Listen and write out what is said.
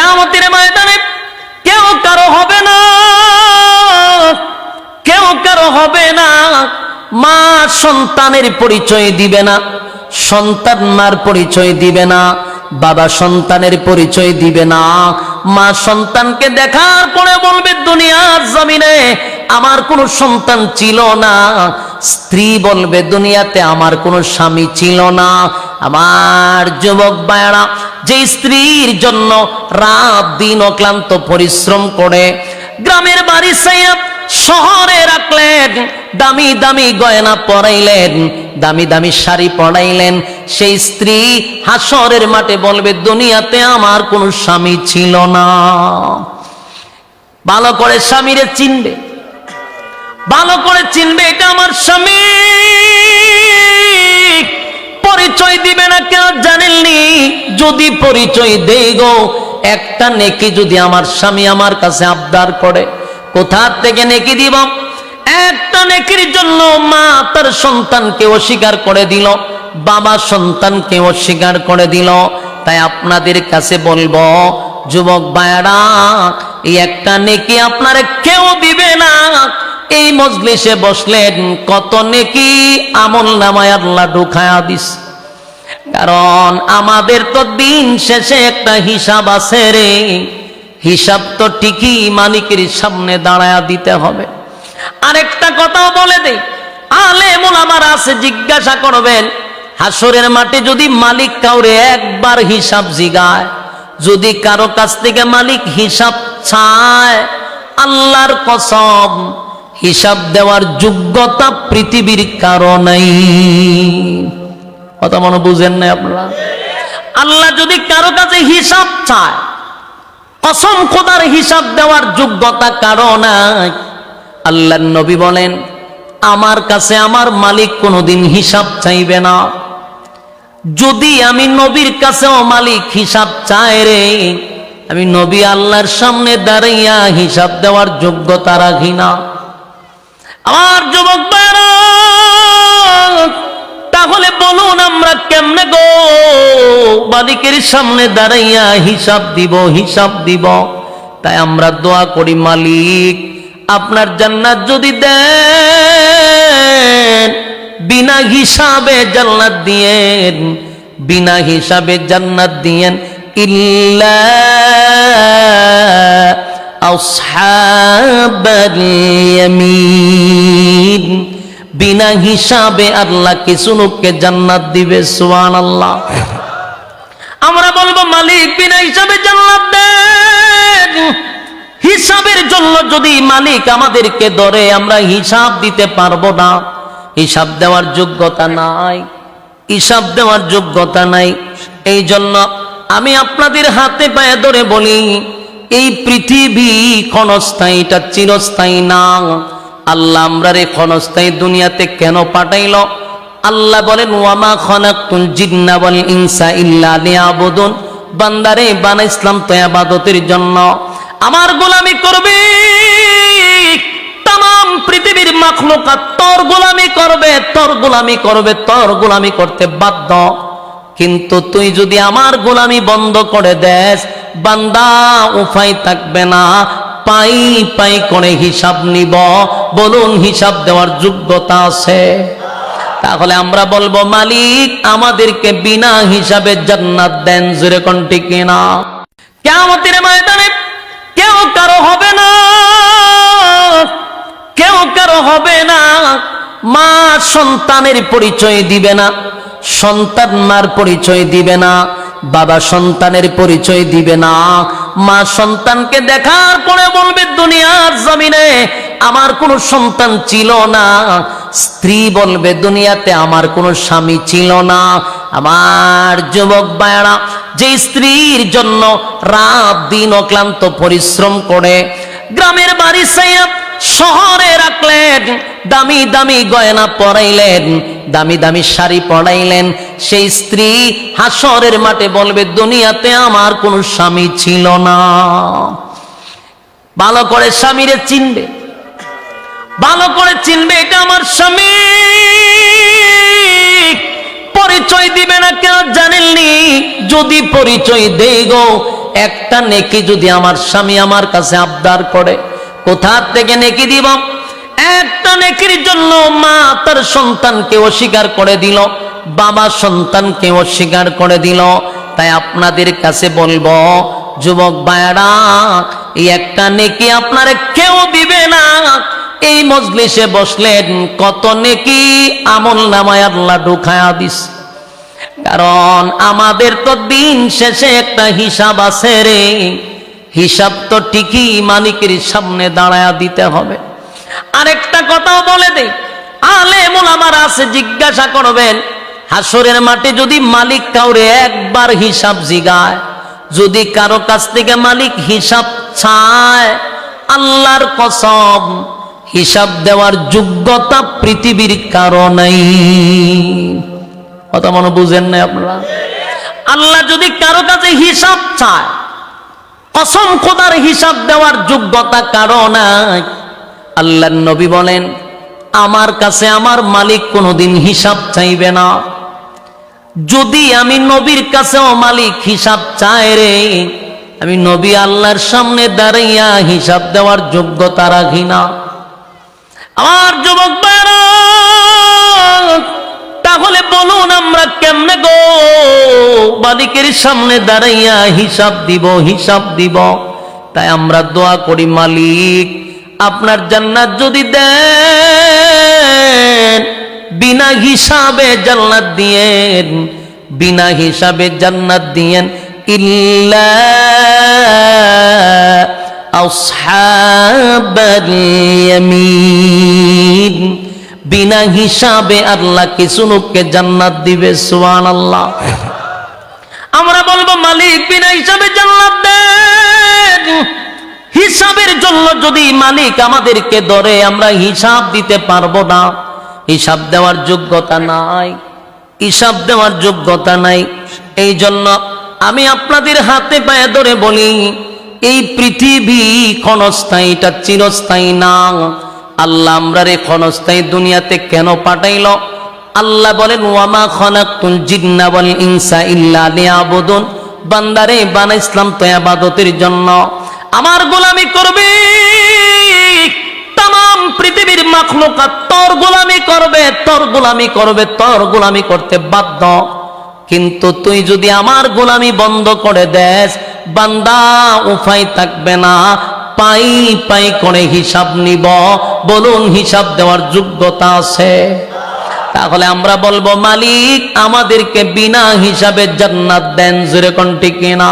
কিয়ামতের ময়দানে কেউ কারো হবে না, কেউ কারো হবে না। মা সন্তানের পরিচয় দিবে না, সন্তান মার পরিচয় দিবে না, বাবা সন্তানের পরিচয় দিবে না। মা সন্তানকে দেখার পরে বলবে দুনিয়ার জমিনে আমার কোনো সন্তান ছিল না। স্ত্রী বলবে দুনিয়াতে আমার কোনো স্বামী ছিল না। আমার যুবক ভাইরা, যে স্ত্রীর জন্য রাত দিন অক্লান্ত পরিশ্রম করে গ্রামের বাড়ি ছাইয়া শহরে রাখলেন, দামি দামি গয়না পরাইলেন, দামি দামি শাড়ি পরাইলেন, সেই স্ত্রী হাসরের মাঠে বলবে দুনিয়াতে আমার কোনো স্বামী ছিল না। ভালো করে স্বামীরে চিনবে, ভালো করে চিনবে এটা আমার স্বামী। পরিচয় দিবে না কেন জানেননি? যদি পরিচয় দেই গো, একটা নেকি যদি আমার স্বামী আমার কাছে আবদার করে, কোথা থেকে নেকি দিব? একটা নেকির জন্য মা তার সন্তানকে অস্বীকার করে দিল, বাবা সন্তানকে অস্বীকার করে দিল। তাই আপনাদের কাছে বলবো যুবক ভাইরা, এই একটা নেকি আপনারে কেউ দিবে না। এই মজলিসে বসলেন, কত নেকি আমল নামায় আল্লাহ ঢুকায়া দিস। কারণ আমাদের তো দিন শেষে একটা হিসাব আছে রে, হিসাব তো ঠিকই মালিকের সামনে দাঁড়ায়া দিতে হবে। আরেকটা কথাও বলে দেই, আলেম ওলামারা আছে, জিজ্ঞাসা করবেন হাসরের মাঠে যদি মালিক কাউরে একবার হিসাব জিগায়, যদি কারো কাছ থেকে মালিক হিসাব চায়, আল্লাহর কসম হিসাব দেওয়ার যোগ্যতা পৃথিবীর কারো নাই। কথা মনে বুঝেন না আপনারা? আল্লাহ যদি কারো কাছে হিসাব চায়, কসম খোদার হিসাব দেওয়ার যোগ্যতা কারো নাই। আল্লাহর নবী বলেন আমার কাছে আমার মালিক কোনোদিন হিসাব চাইবে না। যদি আমি নবীর কাছেও মালিক হিসাব চায় রে, আমি নবী আল্লাহর সামনে দাঁড়াইয়া হিসাব দেওয়ার যোগ্যতা রাখি না। আমার যুবক ভাইরা, তাহলে বলুন আমরা কেমনে গো মালিকের সামনে দাঁড়াইয়া হিসাব দিব, হিসাব দিব? তাই আমরা দোয়া করি, মালিক আপনার জান্নাত যদি দেন, বিনা হিসাবে জান্নাত দিয়েন, বিনা হিসাবে জান্নাত দিয়েন। ইল্লা আসহাবাল ইয়ামিন, বিনা হিসাবে আল্লাহ কিছু লোককে জান্নাত দিবে। সুবহানাল্লাহ। আমরা বলবো মালিক বিনা হিসাবে জান্নাত দেন। হিসাবের জন্য যদি মালিক আমাদেরকে ধরে, আমরা হিসাব দিতে পারবো না। হিসাব দেওয়ার যোগ্যতা নাই, হিসাব দেওয়ার যোগ্যতা নাই। এই জন্য আমি আপনাদের হাতে পায়ে ধরে বলি, এই পৃথিবী ক্ষণস্থায়ী, এটা চিরস্থায়ী না। আল্লাহ আমরারে ক্ষণস্থায়ী দুনিয়াতে কেন পাঠাইল? আল্লাহ বলেন ওয়ামা খালাকতুল জিন্না ওয়াল ইনসা ইল্লা লিয়াবুদুন, বান্দারে বানাইছিলাম তো ইবাদতের জন্য, আমার গোলামি করবে। तमाम পৃথিবীর মাখলুকাত তোর গোলামি করবে, তোর গোলামি করবে, তোর গোলামি করতে বাধ্য। কিন্তু তুই যদি আমার গোলামি বন্ধ করে দেস, বান্দা উপায় থাকবে না, পাই পাই করে হিসাব নিব। বলুন হিসাব দেওয়ার যোগ্যতা আছে? তাহলে আমরা বলবো মালিক আমাদেরকে বিনা হিসাবে জান্নাত দেন। জোরে কোন ঠিক না? কিয়ামতের ময়দানে কেউ কারো হবে না, কেউ কারো হবে না। মা সন্তানের পরিচয় দিবে না, সন্তান মার পরিচয় দিবে না, বাবা সন্তানের পরিচয় দিবে না। মা সন্তানকে দেখার পরে বলবে দুনিয়ার জমিনে আমার কোনো সন্তান ছিল না। স্ত্রী বলবে দুনিয়াতে আমার কোনো স্বামী ছিল না। আমার যুবক ভাইরা, যে স্ত্রীর জন্য রাত দিন অক্লান্ত পরিশ্রম করে গ্রামের বাড়ি ছাইয়া শহরে রাখলেন, দামি দামি গয়না পরাইলেন, দামি দামি শাড়ি পরাইলেন, সেই স্ত্রী হাসরের মাঠে বলবে দুনিয়াতে আমার কোনো স্বামী ছিল না। ভালো করে স্বামীরে চিনবে, ভালো করে চিনবে এটা আমার স্বামী। পরিচয় দিবে না কেন জানেননি? যদি পরিচয় দেই গো, একটা নেকি যদি আমার স্বামী আমার কাছে আবদার করে, কোথা থেকে নেকি দিব? একটা নেকির জন্য মা তার সন্তানকে অস্বীকার করে দিল, বাবা সন্তানকে অস্বীকার করে দিল। তাই আপনাদের কাছে বলবো, যুবক ভাইরা, এই একটা নেকি আপনারে কেউ দিবে না। এই মজলিসে বসলেন, কত নেকি আমল নামায় আল্লাহ ঢুকায়া দিস। কারণ আমাদের তো দিন শেষে একটা হিসাব আছে রে, হিসাব তো ঠিকই মালিকের সামনে দাঁড়ায়া দিতে হবে। আরেকটা কথাও বলে দেই, আলেম ওলামারা আছে, জিজ্ঞাসা করবেন হাসরের মাঠে যদি মালিক কাউরে একবার হিসাব জিগায়, যদি কারো কাছ থেকে মালিক হিসাব চায়, আল্লাহর কসম হিসাব দেওয়ার যোগ্যতা পৃথিবীর কারো নাই। কথা মনে বুঝেন না আপনারা? আল্লাহ যদি কারো কাছে হিসাব চায়, কসম খোদার হিসাব দেওয়ার যোগ্যতা কারো নাই। আল্লাহর নবী বলেন, আমার কাছে আমার মালিক কোনোদিন হিসাব চাইবে না। যদি আমি নবীর কাছেও মালিক হিসাব চায় রে, আমি নবী আল্লাহর সামনে দাঁড়াইয়া হিসাব দেওয়ার যোগ্যতা রাখি না। আমার যুবক ভাইরা, তাহলে বলুন আমরা কেমনে গো মালিকের সামনে দাঁড়াইয়া হিসাব দিব? তাই আমরা দোয়া করি, মালিক আপনার জান্নাত যদি দেন, বিনা হিসাবে জান্নাত দিয়েন, বিনা হিসাবে জান্নাত দিয়েন। ইল্লা আসহাবাল ইয়ামিন, বিনা হিসাবে আল্লাহ কিছু লোককে জান্নাত দিবে। সুবহানাল্লাহ। আমরা বলবো, মালিক বিনা হিসাবে জান্নাত দেন। হিসাবের জন্য যদি মালিক আমাদেরকে ধরে, আমরা হিসাব দিতে পারবো না, হিসাব দেওয়ার যোগ্যতা নাই, হিসাব দেওয়ার যোগ্যতা নাই। এই জন্য আমি আপনাদের হাতে পায়ে ধরে বলি, এই পৃথিবী ক্ষণস্থায়ী, এটা চিরস্থায়ী না। আল্লাহ আমরারে ক্ষণস্থায়ী দুনিয়াতে কেন পাঠাইল? আল্লাহ বলেন, ওয়ামা খালাকতুল জিন্না ওয়াল ইনসা ইল্লা লিয়াবুদুন, বান্দারে বানাইছিলাম তো ইবাদতের জন্য, আমার গোলামি করবে। তাম পৃথিবীর মাখলুকাত তোর গোলামি করবে, তোর গোলামি করবে, তোর গোলামি করতে বাধ্য। কিন্তু তুই যদি আমার গোলামি বন্ধ করে দেস, বান্দা উপায় থাকবে না, পাই পাই করে হিসাব নিব। বলুন, হিসাব দেওয়ার যোগ্যতা আছে? তাহলে আমরা বলবো, মালিক আমাদেরকে বিনা হিসাবে জান্নাত দেন। জোরে কোন ঠিক না?